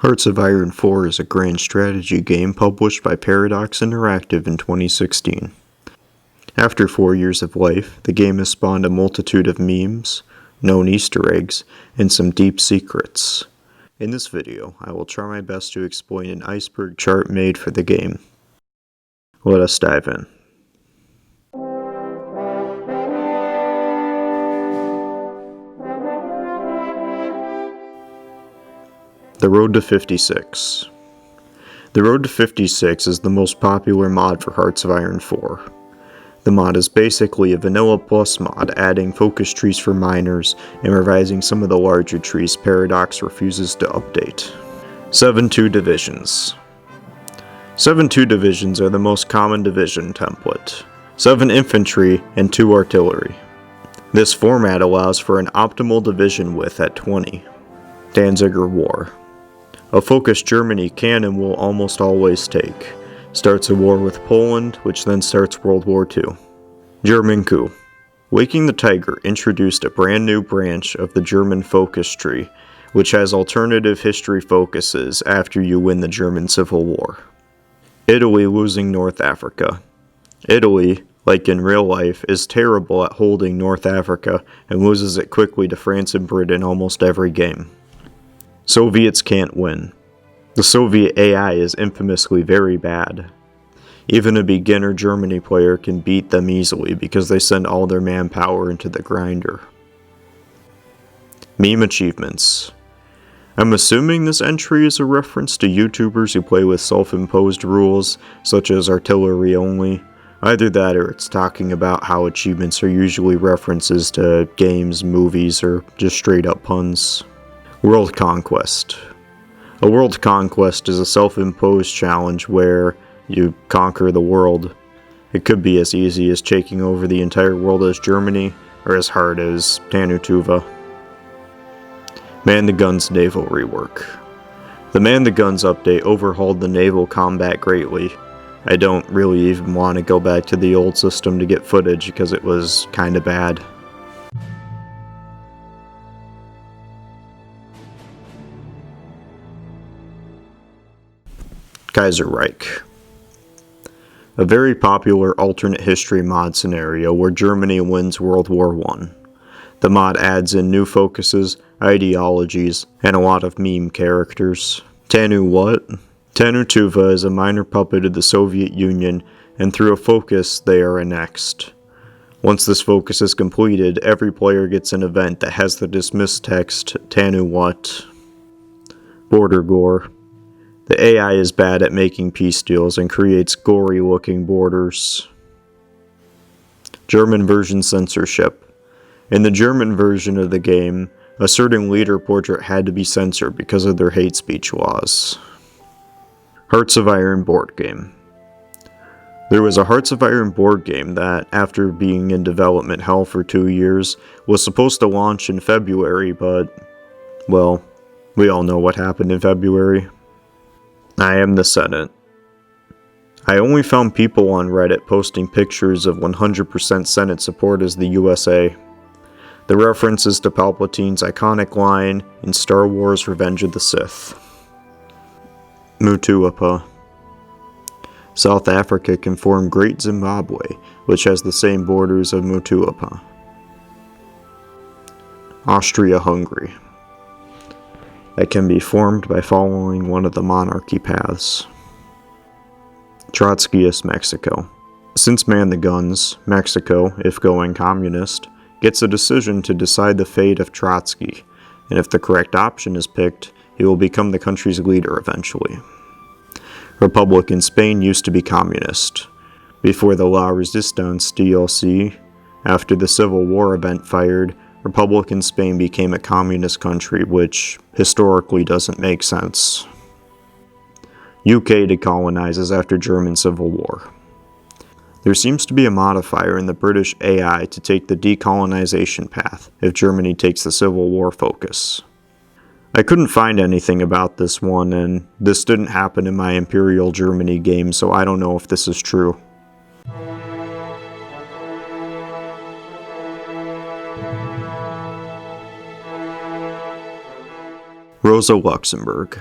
Hearts of Iron 4 is a grand strategy game published by Paradox Interactive in 2016. After 4 years of life, the game has spawned a multitude of memes, known Easter eggs, and some deep secrets. In this video, I will try my best to explain an iceberg chart made for the game. Let us dive in. The Road to 56. The Road to 56 is the most popular mod for Hearts of Iron 4. The mod is basically a vanilla plus mod, adding focus trees for miners and revising some of the larger trees Paradox refuses to update. 7-2 divisions. 7-2 divisions are the most common division template. 7 infantry and 2 artillery. This format allows for an optimal division width at 20. Danziger War. A focus Germany can and will almost always take. Starts a war with Poland, which then starts World War II. German coup. Waking the Tiger introduced a brand new branch of the German focus tree, which has alternative history focuses after you win the German Civil War. Italy losing North Africa. Italy, like in real life, is terrible at holding North Africa and loses it quickly to France and Britain almost every game. Soviets can't win. The Soviet AI is infamously very bad. Even a beginner Germany player can beat them easily because they send all their manpower into the grinder. Meme achievements. I'm assuming this entry is a reference to YouTubers who play with self-imposed rules, such as artillery only. Either that or it's talking about how achievements are usually references to games, movies, or just straight up puns. World Conquest. A world conquest is a self-imposed challenge where you conquer the world. It could be as easy as taking over the entire world as Germany, or as hard as Tanutuva. Man the Guns naval rework. The Man the Guns update overhauled the naval combat greatly. I don't really even want to go back to the old system to get footage because it was kinda bad. Kaiser Reich. A very popular alternate history mod scenario where Germany wins World War I. The mod adds in new focuses, ideologies, and a lot of meme characters. Tanu what? Tanutuva is a minor puppet of the Soviet Union, and through a focus they are annexed. Once this focus is completed, every player gets an event that has the dismissed text, Tanu what? Border Gore. The AI is bad at making peace deals and creates gory-looking borders. German version censorship. In the German version of the game, a certain leader portrait had to be censored because of their hate speech laws. Hearts of Iron board game. There was a Hearts of Iron board game that, after being in development hell for 2 years, was supposed to launch in February, but, well, we all know what happened in February. I am the Senate. I only found people on Reddit posting pictures of 100% Senate support as the USA. The references to Palpatine's iconic line in Star Wars Revenge of the Sith. Mutuapa. South Africa can form Great Zimbabwe, which has the same borders of Mutuapa. Austria-Hungary. That can be formed by following one of the monarchy paths. Trotskyist Mexico. Since Man the Guns, Mexico, if going communist, gets a decision to decide the fate of Trotsky, and if the correct option is picked, he will become the country's leader eventually. Republican Spain used to be communist. Before the La Resistance DLC, after the Civil War event fired, Republican Spain became a communist country, which historically doesn't make sense. UK decolonizes after German Civil War. There seems to be a modifier in the British AI to take the decolonization path if Germany takes the Civil War focus. I couldn't find anything about this one, and this didn't happen in my Imperial Germany game, so I don't know if this is true. Rosa Luxemburg.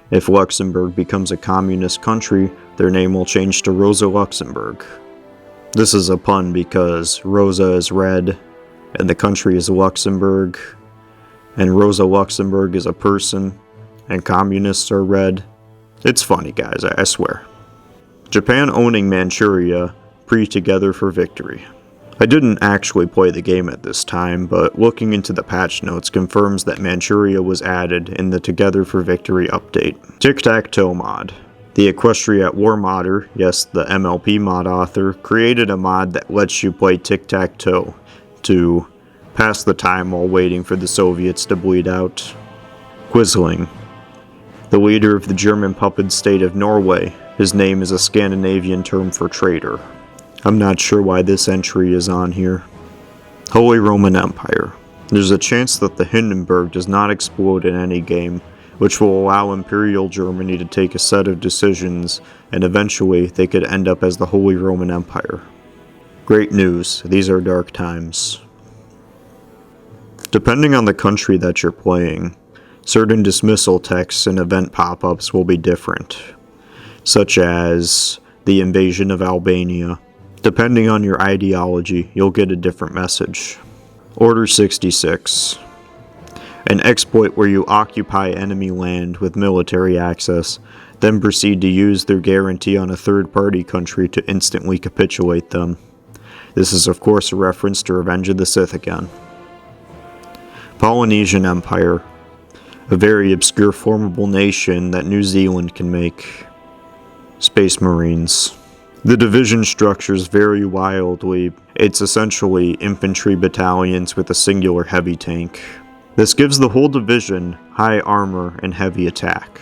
If Luxembourg becomes a communist country, their name will change to Rosa Luxemburg. This is a pun because Rosa is red, and the country is Luxembourg, and Rosa Luxemburg is a person, and communists are red. It's funny, guys, I swear. Japan owning Manchuria, pre-Together for Victory. I didn't actually play the game at this time, but looking into the patch notes confirms that Manchuria was added in the Together for Victory update. Tic-Tac-Toe mod. The Equestria War modder, yes, the MLP mod author, created a mod that lets you play tic-tac-toe to pass the time while waiting for the Soviets to bleed out. Quisling. The leader of the German puppet state of Norway. His name is a Scandinavian term for traitor. I'm not sure why this entry is on here. Holy Roman Empire. There's a chance that the Hindenburg does not explode in any game, which will allow Imperial Germany to take a set of decisions, and eventually they could end up as the Holy Roman Empire. Great news, these are dark times. Depending on the country that you're playing, certain dismissal texts and event pop-ups will be different, such as the invasion of Albania. Depending on your ideology, you'll get a different message. Order 66. An exploit where you occupy enemy land with military access, then proceed to use their guarantee on a third-party country to instantly capitulate them. This is of course a reference to Revenge of the Sith again. Polynesian Empire. A very obscure formable nation that New Zealand can make. Space Marines. The division structures vary wildly. It's essentially infantry battalions with a singular heavy tank. This gives the whole division high armor and heavy attack.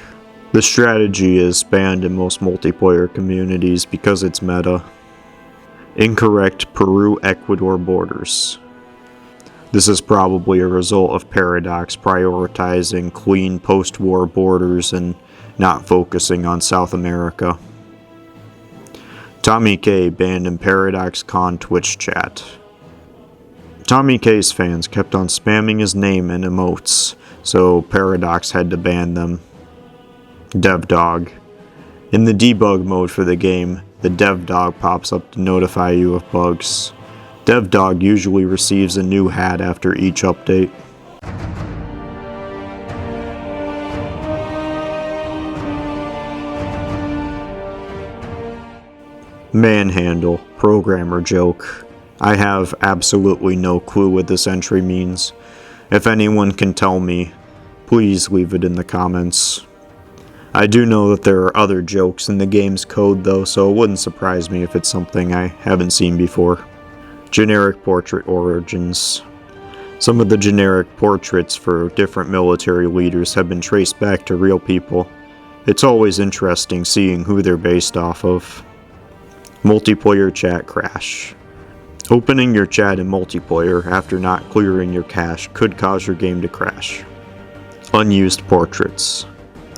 The strategy is banned in most multiplayer communities because it's meta. Incorrect Peru-Ecuador borders. This is probably a result of Paradox prioritizing clean post-war borders and not focusing on South America. Tommy K banned in Paradox Con Twitch chat. Tommy K's fans kept on spamming his name and emotes, so Paradox had to ban them. DevDog. In the debug mode for the game, the DevDog pops up to notify you of bugs. DevDog usually receives a new hat after each update. Manhandle, programmer joke. I have absolutely no clue what this entry means. If anyone can tell me, please leave it in the comments. I do know that there are other jokes in the game's code though, so it wouldn't surprise me if it's something I haven't seen before. Generic portrait origins. Some of the generic portraits for different military leaders have been traced back to real people. It's always interesting seeing who they're based off of. Multiplayer chat crash. Opening your chat in multiplayer after not clearing your cache could cause your game to crash. Unused portraits.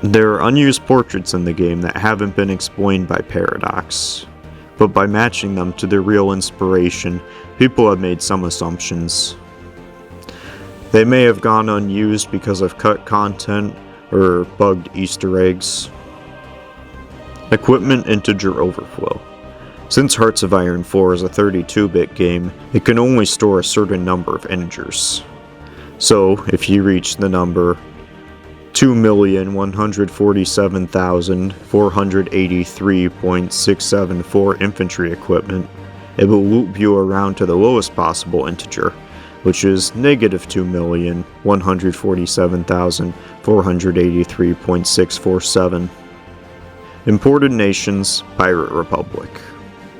There are unused portraits in the game that haven't been explained by Paradox, but by matching them to their real inspiration, people have made some assumptions. They may have gone unused because of cut content or bugged Easter eggs. Equipment integer overflow. Since Hearts of Iron 4 is a 32-bit game, it can only store a certain number of integers. So, if you reach the number 2,147,483.674 infantry equipment, it will loop you around to the lowest possible integer, which is negative 2,147,483.647. Imported nations, Pirate Republic.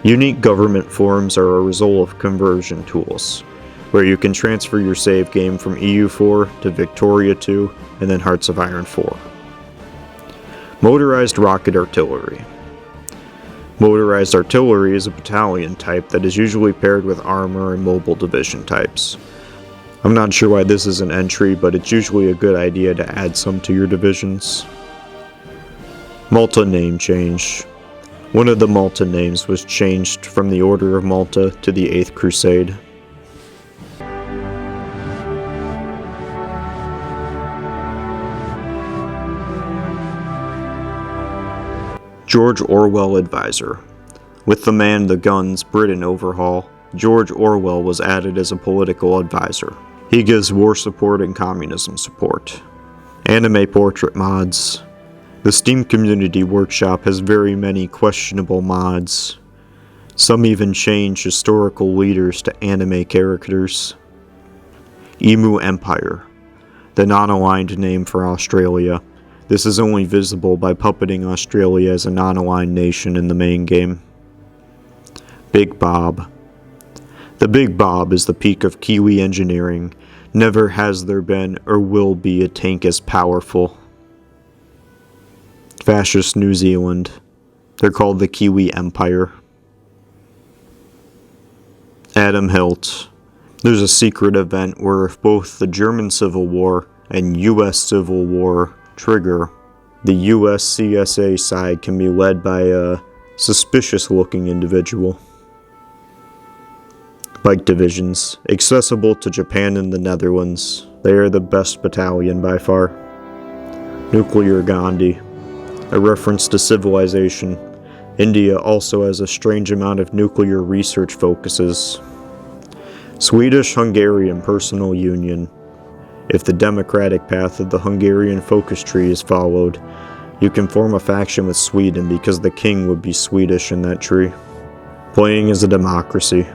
Unique government forms are a result of conversion tools, where you can transfer your save game from EU4 to Victoria 2 and then Hearts of Iron 4. Motorized rocket artillery. Motorized artillery is a battalion type that is usually paired with armor and mobile division types. I'm not sure why this is an entry, but it's usually a good idea to add some to your divisions. Malta name change. One of the Malta names was changed from the Order of Malta to the Eighth Crusade. George Orwell advisor. With the Man, the Guns, Britain overhaul, George Orwell was added as a political advisor. He gives war support and communism support. Anime portrait mods. The Steam Community Workshop has very many questionable mods. Some even change historical leaders to anime characters. Emu Empire, the non-aligned name for Australia. This is only visible by puppeting Australia as a non-aligned nation in the main game. Big Bob. The Big Bob is the peak of Kiwi engineering. Never has there been or will be a tank as powerful. Fascist New Zealand. They're called the Kiwi Empire. Adam Hilt. There's a secret event where if both the German Civil War and US Civil War trigger, the US CSA side can be led by a suspicious-looking individual. Bike divisions, accessible to Japan and the Netherlands. They are the best battalion by far. Nuclear Gandhi, a reference to civilization. India also has a strange amount of nuclear research focuses. Swedish-Hungarian personal union. If the democratic path of the Hungarian focus tree is followed, you can form a faction with Sweden because the king would be Swedish in that tree. Playing as a democracy.